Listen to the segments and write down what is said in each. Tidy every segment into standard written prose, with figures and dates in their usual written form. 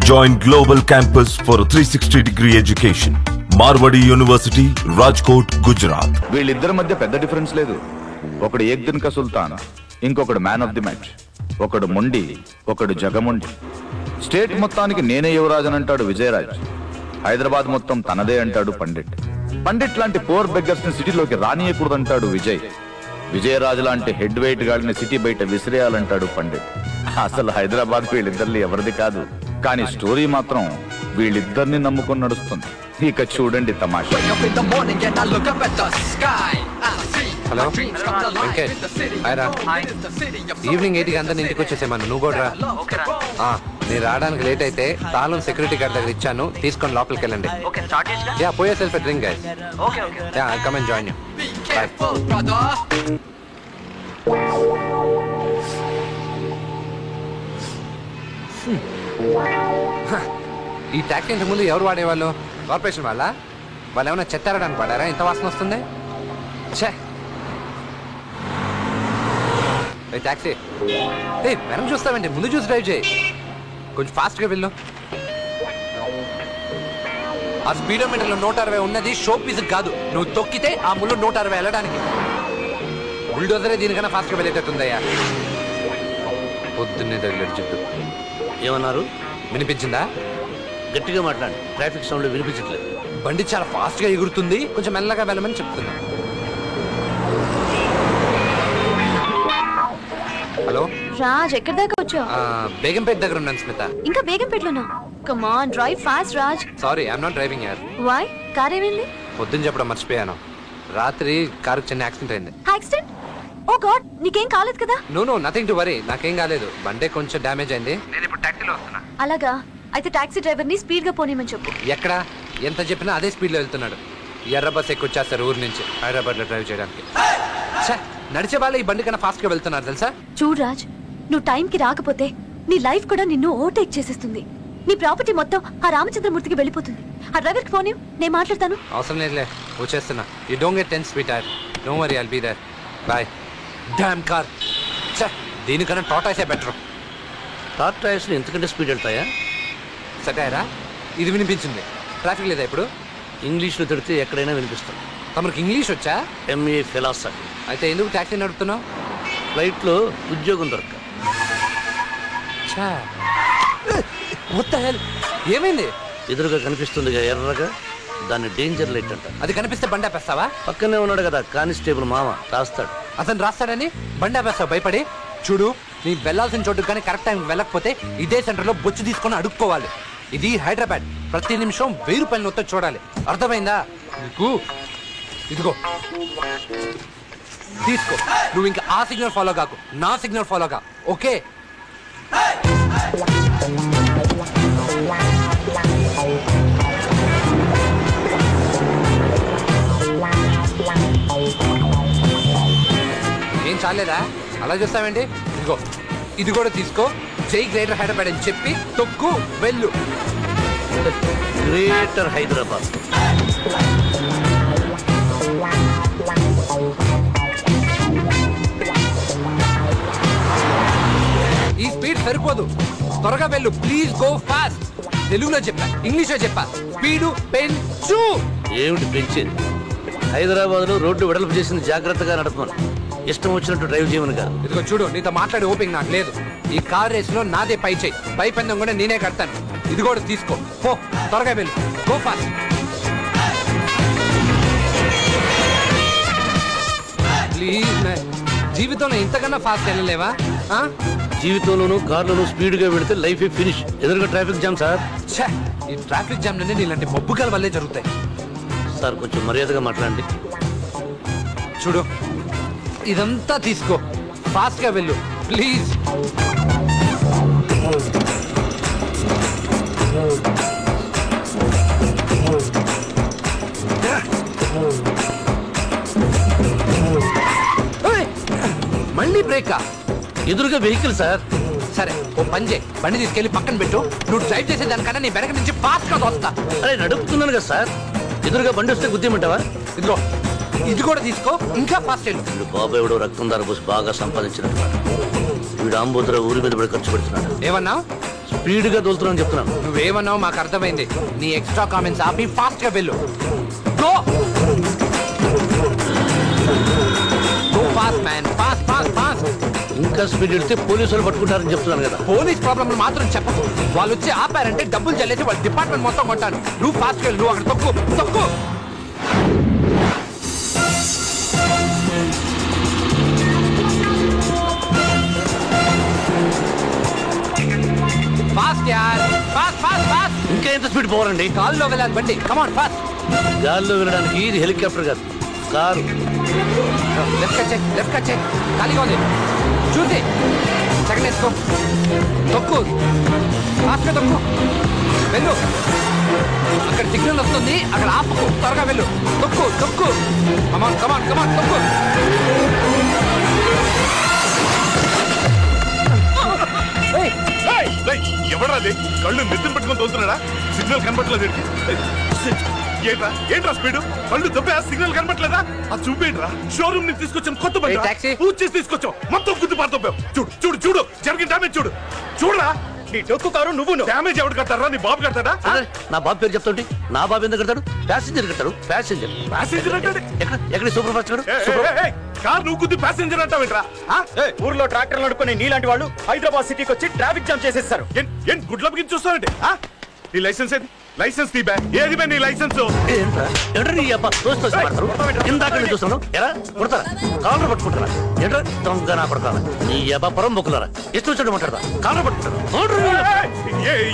Join Global Campus for a 360-degree education. Marwadi university, Rajkot, Gujarat. వీళ్ళిద్దరి మధ్య పెద్ద డిఫరెన్స్ లేదు. ఒకడు ఏక్ దిన్ కా సుల్తాన్, ఇంకొకడు మ్యాన్ ఆఫ్ ది మ్యాచ్. ఒకడు మొండి, ఒకడు జగమొండి. స్టేట్ మొత్తానికి నేనే యువరాజన్ అంటాడు విజయరాజ్. హైదరాబాద్ మొత్తం తనదే అంటాడు పండిట్. పండిట్ లాంటి పోర్ బెగ్గర్స్ ని సిటీలోకి రానియకూడదంటాడు విజయ్. విజయరాజు లాంటి హెడ్ వెయిట్ గాడిని సిటీ బయట విసిరేయాలంటాడు పండిట్. అసలు హైదరాబాద్ వీళ్ళిద్దరిని ఎవరిది కాదు, కానీ స్టోరీ మాత్రం వీళ్ళిద్దరిని నమ్ముకొని నడుస్తుంది. ఇక చూడండి తమాషా. హలో వెంకట్, హాయ్రా. ఈవినింగ్ 8కి అందరిని ఇంటికి వచ్చేసేమన్నా, నువ్వు కూడా రా. నేను రావడానికి లేట్ అయితే తాళం సెక్యూరిటీ గార్డ్ దగ్గర ఇచ్చాను, తీసుకొని లోపలికి వెళ్ళండి. యా, పోయే self drink guys. Yeah, come and join you. Bye. ఈ ట్యాక్సీ ఇంతకు ముందు ఎవరు వాడేవాళ్ళు? కార్పొరేషన్ వాళ్ళ? వాళ్ళు ఏమైనా చెత్తారడానికి పడారా? ఇంత వాసన వస్తుంది. ఛే, ట్యాక్సీ వెనక చూస్తామండి, ముందు చూసి డ్రైవ్ చేయి. కొంచెం ఫాస్ట్గా వెళ్ళు. ఆ స్పీడోమీటర్లో 160 ఉన్నది షో పీస్ కాదు, నువ్వు తొక్కితే ఆ ముళ్ళు 160 వెళ్ళడానికి. బుల్డోజరే దీనికన్నా ఫాస్ట్గా వెళ్ళేటట్టుందయ్యా. పొద్దున్నే తగిలేడు చుట్టూ. ఏమన్నారు? వినిపించిందా? గట్టిగా మాట్లాడు, ట్రాఫిక్ సౌండ్ వినిపించట్లేదు. బండి చాలా ఫాస్ట్గా ఎగురుతుంది, కొంచెం మెల్లగా వెళ్ళమని చెప్తున్నా. హలో రాజ్, ఎక్కడి దాకా వచ్చావు? బేగంపేట దగ్గర ఉన్నాను స్మిత. ఇంకా బేగంపేటలోనా? Come on, drive fast Raj. Sorry, I'm not driving యార్. వై? కార్ ఏమైంది? పొద్దున్న చెప్పడం మర్చిపోయాను. రాత్రి కారుకి చిన్న యాక్సిడెంట్ అయింది. యాక్సిడెంట్? ఓ గాడ్, నీకేం కాలేదు కదా? నో, నథింగ్ టు వరీ, నాకేం కాలేదు. బండే కొంచెం డ్యామేజ్ అయింది. నేను ఇప్పుడు టాక్సీలో వస్తున్నా. అలాగా? అయితే టాక్సీ డ్రైవర్ ని స్పీడ్ గా పోనీమని చెప్పు. ఎక్కడ ఎంత చెప్పినా అదే స్పీడ్ లో వెళ్తున్నాడు. ఎర్ర బస్ ఎక్కువచ్చేస్తారు ఊరు నుంచి హైదరాబాద్ లో డ్రైవ్ చేయడానికి. నడిచే వాళ్ళు ఈ బండి కన్నా ఫాస్ట్ గా వెళ్తున్నారు తెలుసా? చూడు రాజ్, నువ్వు టైంకి రాకపోతే నీ లైఫ్ కూడా నిన్ను ఓవర్టేక్ చేసేస్తుంది. నీ ప్రాపర్టీ మొత్తం ఆ రామచంద్రమూర్తికి వెళ్ళిపోతుంది. ఆ డ్రైవర్ కి ఫోన్ నేను మాట్లాడతాను. అవసరం లేదులే, వచ్చేస్తున్నా. You don't get tense sweetheart, don't worry, I'll be there. Bye. Damn car, దీనికన్నా టాటాసే బెటర్. టాటాస్ ఎంతకంటే స్పీడ్ వెళ్తాయా? సటాయరా, ఇది వినిపించింది. ట్రాఫిక్ లేదా ఇప్పుడు? ఇంగ్లీష్లో తిడితే ఎక్కడైనా వినిపిస్తాం. తమకు ఇంగ్లీష్ వచ్చా? MA philosophy. అయితే ఎందుకు ట్యాక్సీ నడుపుతున్నావు? ఫ్లైట్లో ఉద్యోగం దొరక. ఏమైంది? ఎదురుగా కనిపిస్తుందిగా ఎర్రగా, దాన్ని డేంజర్ లైట్ అంట. అది కనిపిస్తే బండి ఆపేస్తావా? పక్కనే ఉన్నాడు కదా కానిస్టేబుల్ మామ, రాస్తాడు. అతను రాస్తాడని బండి ఆపేస్తావు భయపడి? చూడు, నీ వెళ్ళాల్సిన చోటు కానీ కరెక్ట్ టైం వెళ్ళకపోతే ఇదే సెంటర్లో బొచ్చు తీసుకొని అడుక్కోవాలి. ఇది హైదరాబాద్, ప్రతి నిమిషం 1000 రూపాయల నొత్త చూడాలి. అర్థమైందా నీకు? ఇదిగో తీసుకో. నువ్వు ఇంకా ఆ సిగ్నల్ ఫాలో కాకు, నా సిగ్నల్ ఫాలో కా, ఓకే? ఏం చాలేదా? అలా చూస్తావేంటి? ఇదిగో ఇది కూడా తీసుకో. జై గ్రేటర్ హైదరాబాద్ అని చెప్పి తొక్కు, వెళ్ళు. గ్రేటర్ హైదరాబాద్. ఈ స్పీడ్ సరిపోదు, త్వరగా వెళ్ళు. Please go fast. తెలుగులో చెప్పా, ఇంగ్లీష్లో చెప్పా, స్పీడు పెంచు. ఏమిటి పెంచేది? హైదరాబాద్ లో రోడ్డు వెడల్పు చేసింది జాగ్రత్తగా నడపమని, ఇష్టం వచ్చినట్టు డ్రైవ్ చేయమని కాదు. ఇదిగో చూడు, నీతో మాట్లాడే ఓపిక నాకు లేదు. ఈ కార్ రేస్ లో నాదే పై చేయి, పై పందెం కూడా నేనే కడతాను. ఇది కూడా తీసుకో, పో, త్వరగా వెళ్ళు, గో ఫాస్ట్. ప్లీజ్, జీవితంలో ఇంతకన్నా ఫాస్ట్ వెళ్ళలేవా? జీవితంలోనూ కార్లోనూ స్పీడ్ గా వెళితే లైఫ్ ఫినిష్. ఎదురుగా ట్రాఫిక్ జామ్ సార్. ఈ ట్రాఫిక్ జామ్ నుండి ఇలాంటి మబ్బుకల వల్లే జరుగుతాయి సార్. కొంచెం మర్యాదగా మాట్లాడండి. చూడు, ఇదంతా తీసుకో, ఫాస్ట్ గా వెళ్ళు ప్లీజ్. మళ్ళీ బ్రేకా? ఎదురుగా వెహికల్ సార్. సరే, ఓ పని చేయి, బండి తీసుకెళ్లి పక్కన పెట్టు. నువ్వు డ్రైవ్ చేసే దానికన్నా నీ వెనక నుంచి ఫాస్ట్ గా వస్తా. అరే నడుపుతున్నాను కదా సార్. ఎదురుగా బండి వస్తే గుద్దేమంటావా? ఇదిగో ఇది కూడా తీసుకో, ఇంకా ఫాస్ట్ వెళ్ళు. వీడు బాబాయ్ ఎవడో రక్తం దారపోసి బాగా సంపాదించినట్టు. వీడు ఆంబోతురా ఊరి మీద పడి ఖర్చు పెడుతున్నాడు. ఏమన్నా? స్పీడ్ గా దోలుతున్నాను చెప్తున్నాను. నువ్వేమన్నావు మాకు అర్థమైంది. నీ ఎక్స్ట్రా కామెంట్స్ ఆపి ఫాస్ట్ గా వెళ్ళు. Go fast man, fast fast fast. ఇంకా స్పీడ్ వెళ్తే పోలీసులు పట్టుకుంటారని చెప్తున్నాను కదా. పోలీస్ ప్రాబ్లం మాత్రం చెప్పకు. వాళ్ళు వచ్చి ఆపారంటే డబ్బులు చెల్లేసి వాళ్ళ డిపార్ట్మెంట్ మొత్తం కొంటాను. నువ్వు ఫాస్ట్ వెళ్ళు, నువ్వు అక్కడ తొక్కు తొక్కు. ఫాస్ట్ యార్, ఫాస్ట్ ఫాస్ట్ ఫాస్ట్. ఇంకా ఎంత స్పీడ్ పోవాలండి? కాల్లో వెళ్ళాలి బండి. Come on fast. గాల్లో వెళ్ళడానికి ఇది హెలికాప్టర్ కాదు, car. Left cut check, left cut check. ఖాళీగా ఉంది చూసి సెకండ్ వేసుకో. తొక్కు ఫాస్ట్ గా తొక్కు. వెళ్ళు. అక్కడ సిగ్నల్ వస్తుంది, అక్కడ ఆపుకు. త్వరగా వెళ్ళు. తొక్కు తొక్కు. కమాన్ కమాన్ కమాన్ తొక్కు. ఎవడాది కళ్ళు నెత్తిన పెట్టుకుని తోలుతున్నాడా? సిగ్నల్ కనబట్టలేదు. ఏంట్రా ఏంట్రా స్పీడ్? కళ్ళు దొబ్బా, సిగ్నల్ కనబట్టలేదా? అది చూపేంట్రా. షోరూమ్ ని తీసుకొచ్చాం, కొత్త బండి టాక్సీ పూజ చేసి తీసుకొచ్చాం. మొత్తం గుద్దు పారుతాం. చూడు చూడు చూడు జరిగిన డామేజ్ చూడు. చూడరా నీ డొక్కు కారు నువ్వు డామేజ్ ఎవడు కడతారా? నీ బాబు కడతాడా? నా బాబు పేరు చెప్తాంటి. నా బాబు ఎందుకు కడతాడు? ప్యాసింజర్ కట్టాడు. ప్యాసింజర్ ప్యాసింజర్ అంటే ఎక్కడ సూపర్ ఫాస్ట్ గారు? కార్ నువ్వు గుద్ది ప్యాసింజర్ అంటావేంట్రా? ఊర్లో ట్రాక్టర్ నడుపుకునే నీలాంటి వాళ్ళు హైదరాబాద్ సిటీకి వచ్చి ట్రాఫిక్ జామ్ చేసేస్తారు. ఏం గుడ్ల బిగించి చూస్తావంటే? నీ లైసెన్స్ ఏది? లైసెన్స్ తీ బ్యా. ఏది బే నీ లైసెన్స్? ఇందాక చూస్తున్నాను. ఎలా కొడతారా? కాలర్ పట్టుకుంటారా? ఏంట్రా దొంగ నా కొడతారా? నీ అబ్బా పొరం బొక్కులారా? ಎಷ್ಟು వచ్చాడు మాట్లాడతా? కాలర్ పట్టుకుంటారు.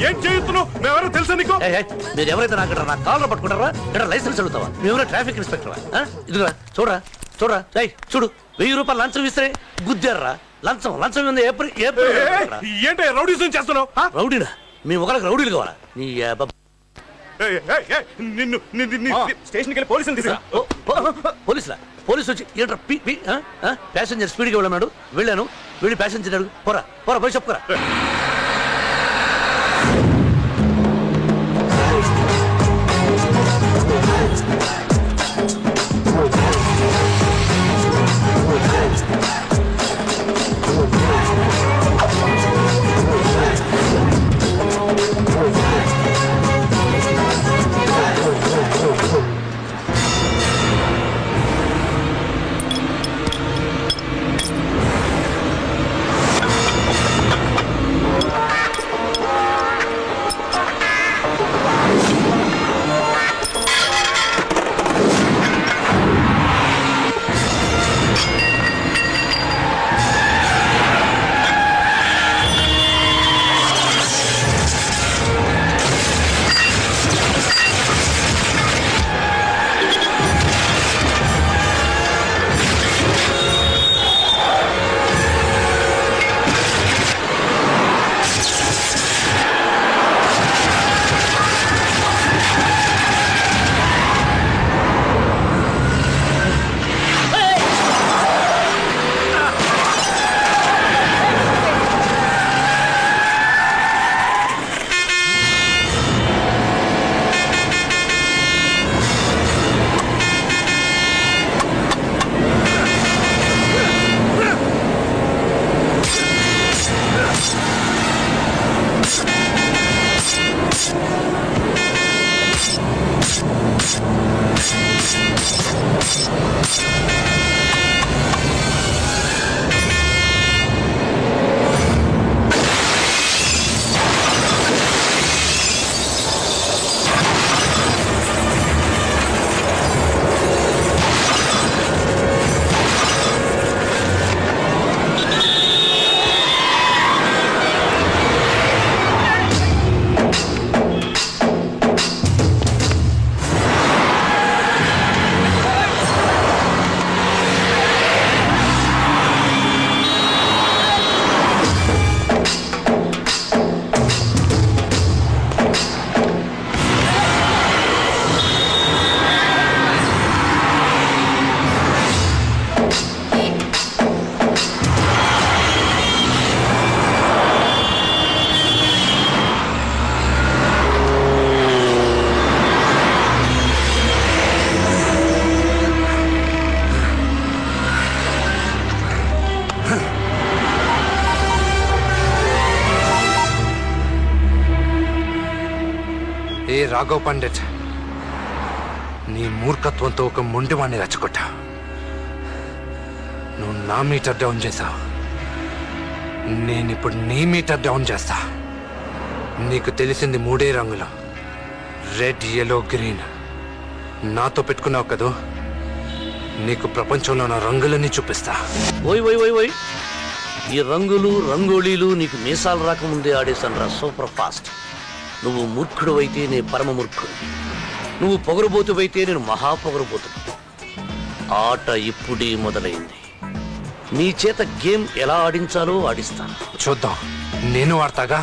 ఏం చేస్తున్నావు? మేమెవరో తెలుసా నీకు? మీరు ఎవరైతే నాకంటారా? నా కాలర్ పట్టుకుంటారా? ఎక్కడ లైసెన్స్ అడుగుతావా? మేమెవరో ట్రాఫిక్ ఇన్స్పెక్టరా? ఇదిగా చూడరా చూడరా. చూడు 1000 రూపాయలు లంచం ఇస్తే గుద్దారా. లంచం లంచం ఉంది. ఏంటి రౌడీజం చేస్తున్నావు? రౌడీనా? మేము ఒకరికి రౌడీలు కావాలా? నీ నిన్ను స్టేషన్కి వెళ్ళి పోలీసులు తీసుకురా. పోలీసులా? పోలీసు వచ్చి ఏంట్రా ప్యాసింజర్ స్పీడ్గా వెళ్ళాడు. వెళ్ళాను. వెళ్ళి ప్యాసింజర్ అడుగు. పోరా పోరా పోయి చెప్పుకోరా. ఏ రాఘవ్ పండిట్, నీ మూర్ఖత్వంతో ఒక మొండివాణ్ణి రచ్చగొట్టా. నువ్వు నా మీటర్ డౌన్ చేశావు, నేనిప్పుడు నీ మీటర్ డౌన్ చేస్తా. నీకు తెలిసింది 3 రంగులు, రెడ్, ఎల్లో, గ్రీన్. నాతో పెట్టుకున్నావు కదూ, నీకు ప్రపంచంలో నా రంగులన్నీ చూపిస్తా. ఓయ్ ఓయ్ ఓయ్ ఓయ్, ఈ రంగులు రంగోళీలు నీకు మీసాలు రాకముందే ఆడేశాను రా సూపర్ ఫాస్ట్. నువ్వు మూర్ఖుడు అయితే నేను పరమ మూర్ఖుడు, నువ్వు పొగరుబోతువైతే నేను మహాపొగరుబోతుడు. ఆట ఇప్పుడే మొదలైంది. నీ చేత గేమ్ ఎలా ఆడించాలో ఆడిస్తాను. చూద్దాం, నేను ఆడతాగా.